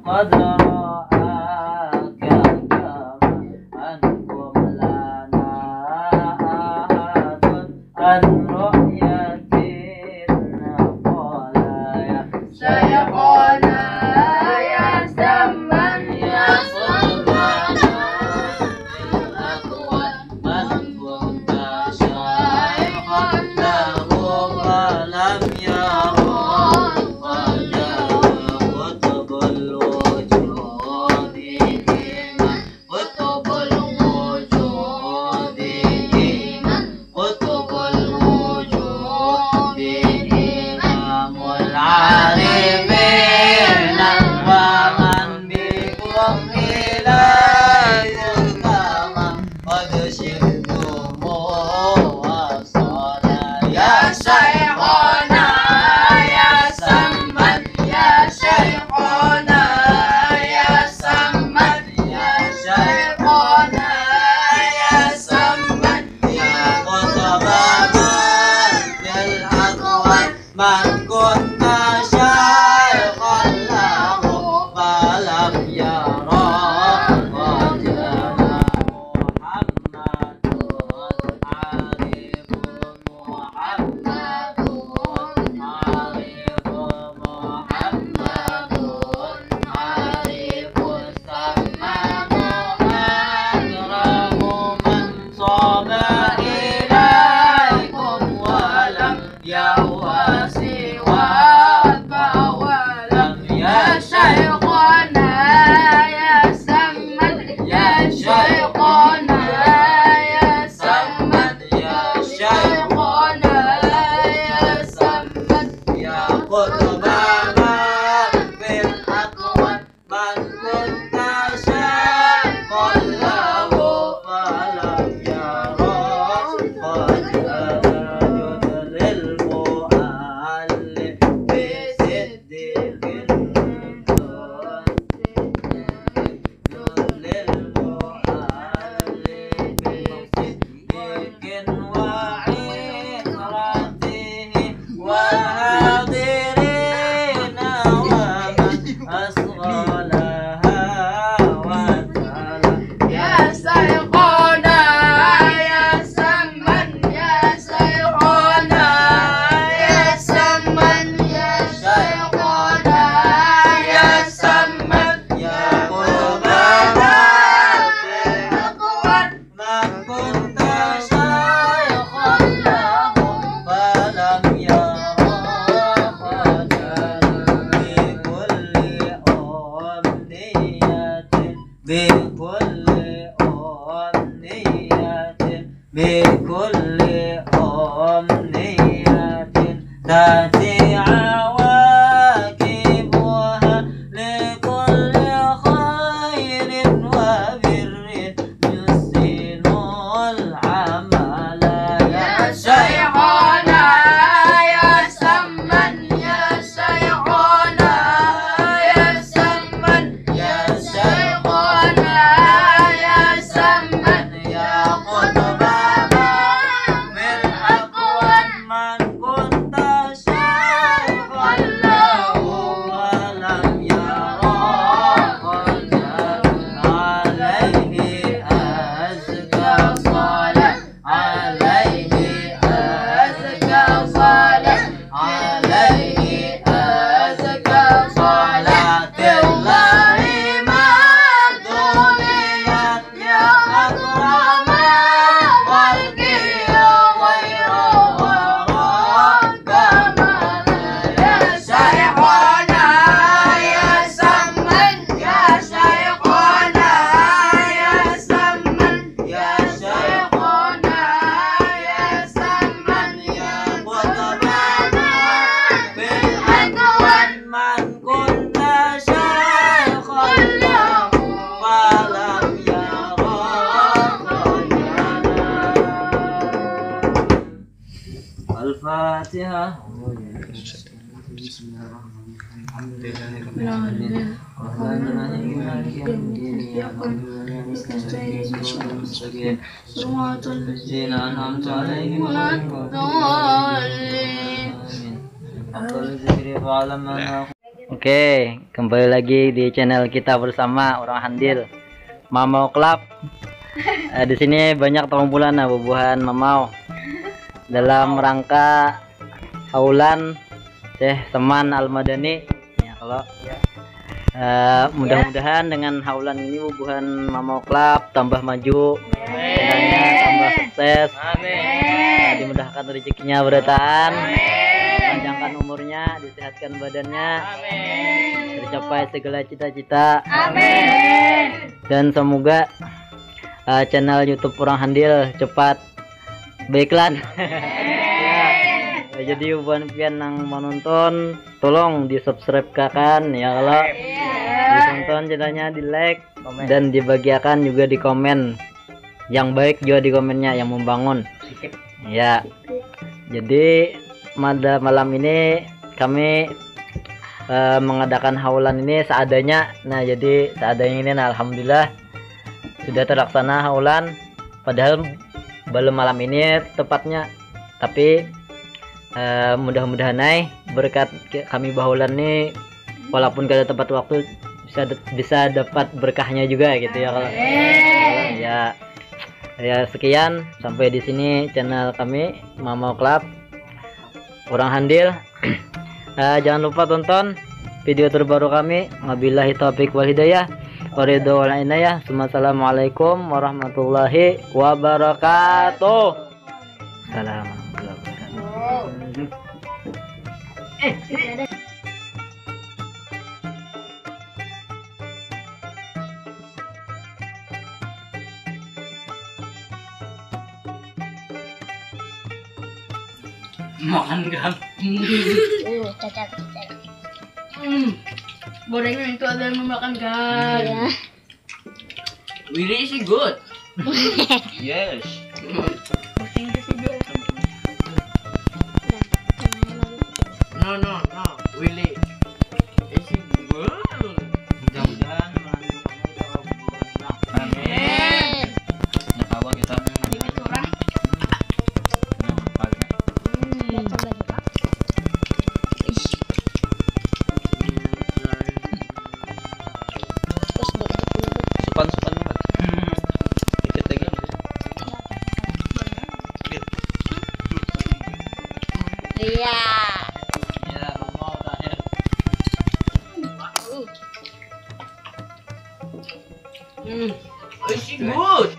قد رآك كما أنكم لنا أحد عن رؤية النقايا شيخنا يا سمن يا سلطانا الأقوال من كنت شيخا له فلم يرى قد قطب الوجود إيمان قطب الوجود إيمان قطب الوجود إمام العارفين ومن بكم إليه الكمال قد شئتم وصالا يا شيخنا يا سمن يا شيخنا يا سمن يا شيخنا يا سمن يا قطب الأقوال من كنت شيخا له فلم يرى قد جاء محمد عارف محمد عارف محمد عارف سماه أكرم من صاب إليكم ولم يهوى سواك ولم يا شيخنا يا سمن يا شيخنا يا سمن يا شيخنا يا سمن يا قطبنا في الأكوان من كنت شيخا له فلم يرى قد جاد للمؤلف بصدق للمؤلف وعطرته وحاضرين ومن أصغى لها وتعالى يا شيخنا يا سمن يا شيخنا يا سمن يا شيخنا يا سمن يا قربانا في الأقوال من كنت شيخا له فلم يرى قد بكل أمنية تأتي عواقبها لكل خير وبر يحسن العمل يا شيخنا يا سمن يا شيخنا يا سمن يا شيخنا يا سمن يا قطبنا في الأكوان من كنت شيخا له ولم يرى قد جاء عليه أزكى صلاة عليه أزكى صلاة عليه أزكى صلاة الله ما دنيت يا أكرم خلقي غير وراء كمال يا شيخنا يا سمن يا شيخنا يا سمن يا شيخنا يا سمن يا قطبنا في الأكوان من كنت شيخا له فلم يرى قد جاء الفاتحة. بسم الله الرحمن الرحيم الحمد لله رب العالمين الرحمن الرحيم مالك يوم الدين إياك نعبد وإياك نستعين صراط المستقيم صراط الذين أنعمت عليهم غير المغضوب عليهم ولا الضالين. أفضل الذكر فاعلم أنه Oke, kembali lagi di channel kita bersama Orang Handil Mamau Club. Di sini banyak terkumpulan bubuhan Mamau dalam rangka haulan Syekh Seman Al-Madani. Ya, kalau mudah-mudahan dengan haulan ini bubuhan Mamau Club tambah maju, channelnya tambah sukses. Amin. Dimudahkan rezekinya bertahan. Panjangkan umurnya, disehatkan badannya, tercapai segala cita-cita. Amin. Dan semoga channel YouTube Orang Handil cepat beriklan. Ya, jadi buat pian yang menonton, tolong di subscribe kan ya, kalau ditonton channelnya di like dan dibagikan juga di komen. Yang baik juga di komennya, yang membangun. Ya, jadi malam ini kami mengadakan haulan ini seadanya. Nah, jadi seadanya ini, nah, alhamdulillah sudah terlaksana haulan. Padahal belum malam ini tepatnya, tapi mudah-mudahan berkat kami haulan ini, walaupun gak ada tempat waktu, bisa dapat berkahnya juga gitu ya. Kalau ya sekian, sampai di sini channel kami Mamau Club Orang Handil. Jangan lupa tonton video terbaru kami. Wabillahi taufiq wal hidayah. Waridho wal inayah. Assalamualaikum warahmatullahi wabarakatuh. Salam. Makan kan? Cacat. Gorengan itu ada yang memakan kan? Ya. Really is good. Yes. No. Really is good. Mudah-mudahan melanjutkannya kita berbulan. Amin. Nyawa kita. Ini curang. Supan banget. Dikit lagi. Iya. Ya, mau terakhir. Is good.